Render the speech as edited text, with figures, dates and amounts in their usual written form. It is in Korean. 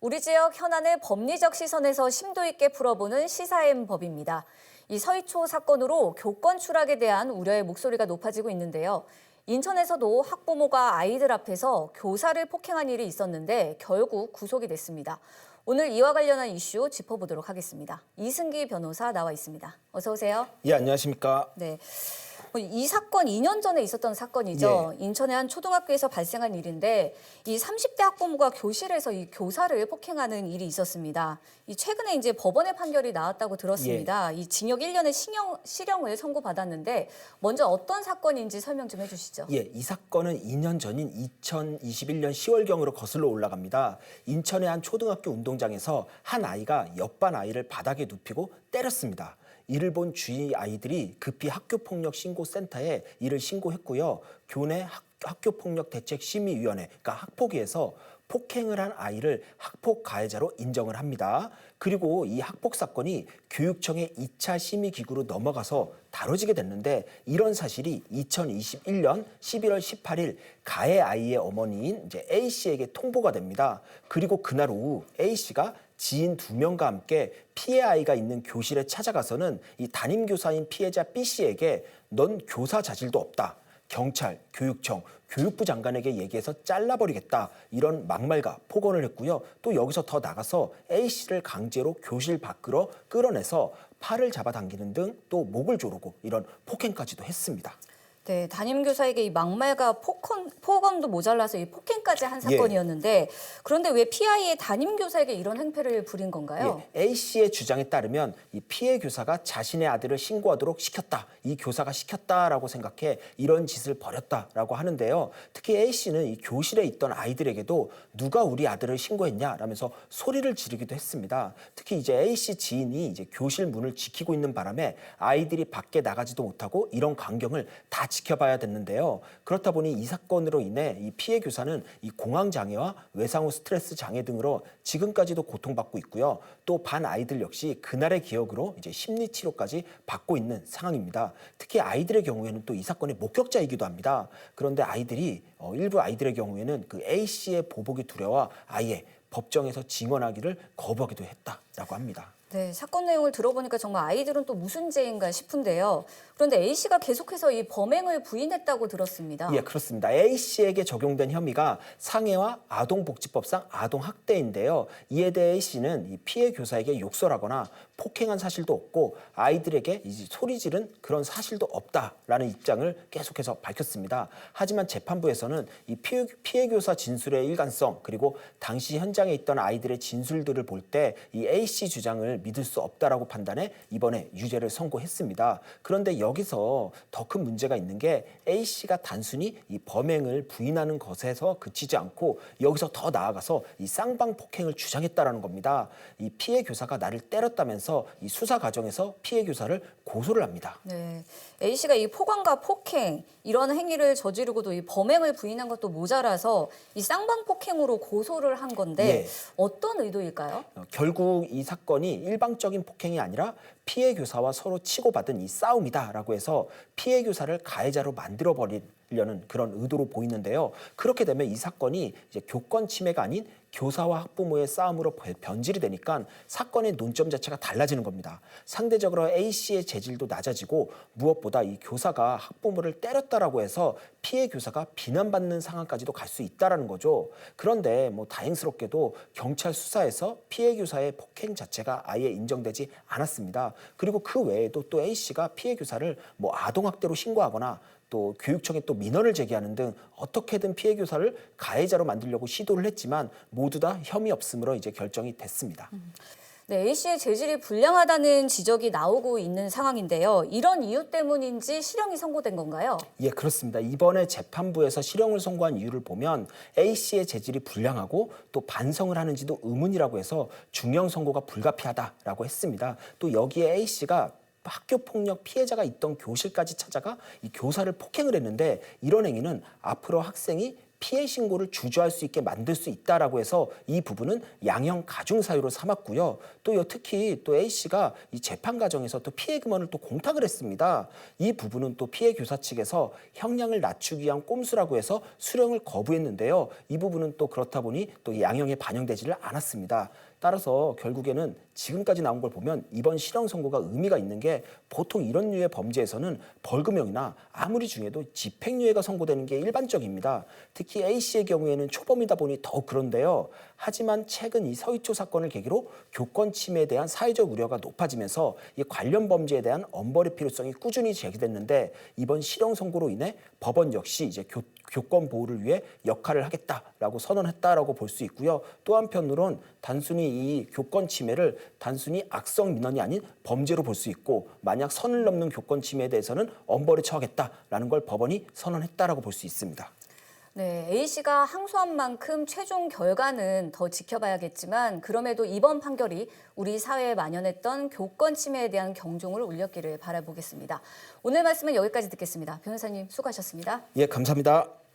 우리 지역 현안을 법리적 시선에서 심도 있게 풀어보는 시사엠법입니다. 이 서희초 사건으로 교권 추락에 대한 우려의 목소리가 높아지고 있는데요. 인천에서도 학부모가 아이들 앞에서 교사를 폭행한 일이 있었는데 결국 구속이 됐습니다. 오늘 이와 관련한 이슈 짚어보도록 하겠습니다. 이승기 변호사 나와 있습니다. 어서 오세요. 예, 안녕하십니까. 네. 이 사건 2년 전에 있었던 사건이죠. 예. 인천의 한 초등학교에서 발생한 일인데 이 30대 학부모가 교실에서 이 교사를 폭행하는 일이 있었습니다. 이 최근에 이제 법원의 판결이 나왔다고 들었습니다. 이 징역 1년의 실형을 선고받았는데 먼저 어떤 사건인지 설명 좀 해주시죠. 예, 이 사건은 2년 전인 2021년 10월경으로 거슬러 올라갑니다. 인천의 한 초등학교 운동장에서 한 아이가 옆반 아이를 바닥에 눕히고 때렸습니다. 이를 본 주위 아이들이 급히 학교폭력신고센터에 이를 신고했고요. 교내 학교폭력대책심의위원회, 그러니까 학폭위에서 폭행을 한 아이를 학폭 가해자로 인정을 합니다. 그리고 이 학폭 사건이 교육청의 2차 심의기구로 넘어가서 다뤄지게 됐는데 이런 사실이 2021년 11월 18일 가해 아이의 어머니인 이제 A 씨에게 통보가 됩니다. 그리고 그날 오후 A 씨가 지인 2명과 함께 피해 아이가 있는 교실에 찾아가서는 이 담임교사인 피해자 B 씨에게 넌 교사 자질도 없다. 경찰, 교육청, 교육부 장관에게 얘기해서 잘라버리겠다. 이런 막말과 폭언을 했고요. 또 여기서 더 나가서 A 씨를 강제로 교실 밖으로 끌어내서 팔을 잡아당기는 등 또 목을 조르고 이런 폭행까지도 했습니다. 네, 담임교사에게 이 막말과 폭언도 모자라서 이 폭행까지 한 사건이었는데 그런데 왜 피아이의 담임교사에게 이런 행패를 부린 건가요? 예, A 씨의 주장에 따르면 이 피해 교사가 자신의 아들을 신고하도록 시켰다. 이 교사가 시켰다라고 생각해 이런 짓을 벌였다라고 하는데요. 특히 A 씨는 이 교실에 있던 아이들에게도 누가 우리 아들을 신고했냐라면서 소리를 지르기도 했습니다. 특히 이제 A 씨 지인이 이제 교실 문을 지키고 있는 바람에 아이들이 밖에 나가지도 못하고 이런 광경을 다 지켜봐야 됐는데요. 그렇다 보니 이 사건으로 인해 이 피해 교사는 이 공황 장애와 외상후 스트레스 장애 등으로 지금까지도 고통받고 있고요. 또 반 아이들 역시 그날의 기억으로 이제 심리 치료까지 받고 있는 상황입니다. 특히 아이들의 경우에는 또 이 사건의 목격자이기도 합니다. 그런데 아이들이 일부 아이들의 경우에는 그 A 씨의 보복이 두려워 아예 법정에서 증언하기를 거부하기도 했다라고 합니다. 네, 사건 내용을 들어보니까 정말 아이들은 또 무슨 죄인가 싶은데요. 그런데 A 씨가 계속해서 이 범행을 부인했다고 들었습니다. 예, 그렇습니다. A 씨에게 적용된 혐의가 상해와 아동복지법상 아동학대인데요. 이에 대해 A 씨는 이 피해 교사에게 욕설하거나 폭행한 사실도 없고 아이들에게 소리 지른 그런 사실도 없다라는 입장을 계속해서 밝혔습니다. 하지만 재판부에서는 이 피해 교사 진술의 일관성 그리고 당시 현장에 있던 아이들의 진술들을 볼 때 이 A 씨 주장을 믿을 수 없다라고 판단해 이번에 유죄를 선고했습니다. 그런데 여기서 더 큰 문제가 있는 게 A 씨가 단순히 이 범행을 부인하는 것에서 그치지 않고 여기서 더 나아가서 이 쌍방 폭행을 주장했다라는 겁니다. 이 피해 교사가 나를 때렸다면서 이 수사 과정에서 피해 교사를 고소를 합니다. 네, A 씨가 이 폭언과 폭행 이런 행위를 저지르고도 이 범행을 부인한 것도 모자라서 이 쌍방 폭행으로 고소를 한 건데 예. 어떤 의도일까요? 결국 이 사건이 일방적인 폭행이 아니라 피해 교사와 서로 치고받은 이 싸움이다라고 해서 피해 교사를 가해자로 만들어버리려는 그런 의도로 보이는데요. 그렇게 되면 이 사건이 이제 교권 침해가 아닌 교사와 학부모의 싸움으로 변질이 되니까 사건의 논점 자체가 달라지는 겁니다. 상대적으로 A 씨의 재질도 낮아지고 무엇보다 이 교사가 학부모를 때렸다라고 해서 피해 교사가 비난받는 상황까지도 갈 수 있다라는 거죠. 그런데 뭐 다행스럽게도 경찰 수사에서 피해 교사의 폭행 자체가 아예 인정되지 않았습니다. 그리고 그 외에도 또 A 씨가 피해 교사를 뭐 아동학대로 신고하거나 또 교육청에 또 민원을 제기하는 등 어떻게든 피해 교사를 가해자로 만들려고 시도를 했지만 모두 다 혐의 없음으로 이제 결정이 됐습니다. 네, A 씨의 재질이 불량하다는 지적이 나오고 있는 상황인데요. 이런 이유 때문인지 실형이 선고된 건가요? 예, 그렇습니다. 이번에 재판부에서 실형을 선고한 이유를 보면 A 씨의 재질이 불량하고 또 반성을 하는지도 의문이라고 해서 중형 선고가 불가피하다라고 했습니다. 또 여기에 A 씨가 학교폭력 피해자가 있던 교실까지 찾아가 이 교사를 폭행을 했는데 이런 행위는 앞으로 학생이 피해 신고를 주저할 수 있게 만들 수 있다라고 해서 이 부분은 양형 가중 사유로 삼았고요. 또 특히 또 A 씨가 이 재판 과정에서 또 피해 금원을 또 공탁을 했습니다. 이 부분은 또 피해 교사 측에서 형량을 낮추기 위한 꼼수라고 해서 수령을 거부했는데요. 이 부분은 또 그렇다 보니 또 양형에 반영되지를 않았습니다. 따라서 결국에는 지금까지 나온 걸 보면 이번 실형 선고가 의미가 있는 게 보통 이런 류의 범죄에서는 벌금형이나 아무리 중에도 집행유예가 선고되는 게 일반적입니다. 특히 A 씨의 경우에는 초범이다 보니 더 그런데요. 하지만 최근 이 서희초 사건을 계기로 교권 침해에 대한 사회적 우려가 높아지면서 이 관련 범죄에 대한 엄벌의 필요성이 꾸준히 제기됐는데 이번 실형 선고로 인해 법원 역시 이제 교권 보호를 위해 역할을 하겠다라고 선언했다라고 볼 수 있고요. 또 한편으론 단순히 이 교권 침해를 단순히 악성 민원이 아닌 범죄로 볼 수 있고 만약 선을 넘는 교권 침해에 대해서는 엄벌에 처하겠다라는 걸 법원이 선언했다라고 볼 수 있습니다. 네, A 씨가 항소한 만큼 최종 결과는 더 지켜봐야겠지만 그럼에도 이번 판결이 우리 사회에 만연했던 교권 침해에 대한 경종을 울렸기를 바라보겠습니다. 오늘 말씀은 여기까지 듣겠습니다. 변호사님 수고하셨습니다. 예, 감사합니다.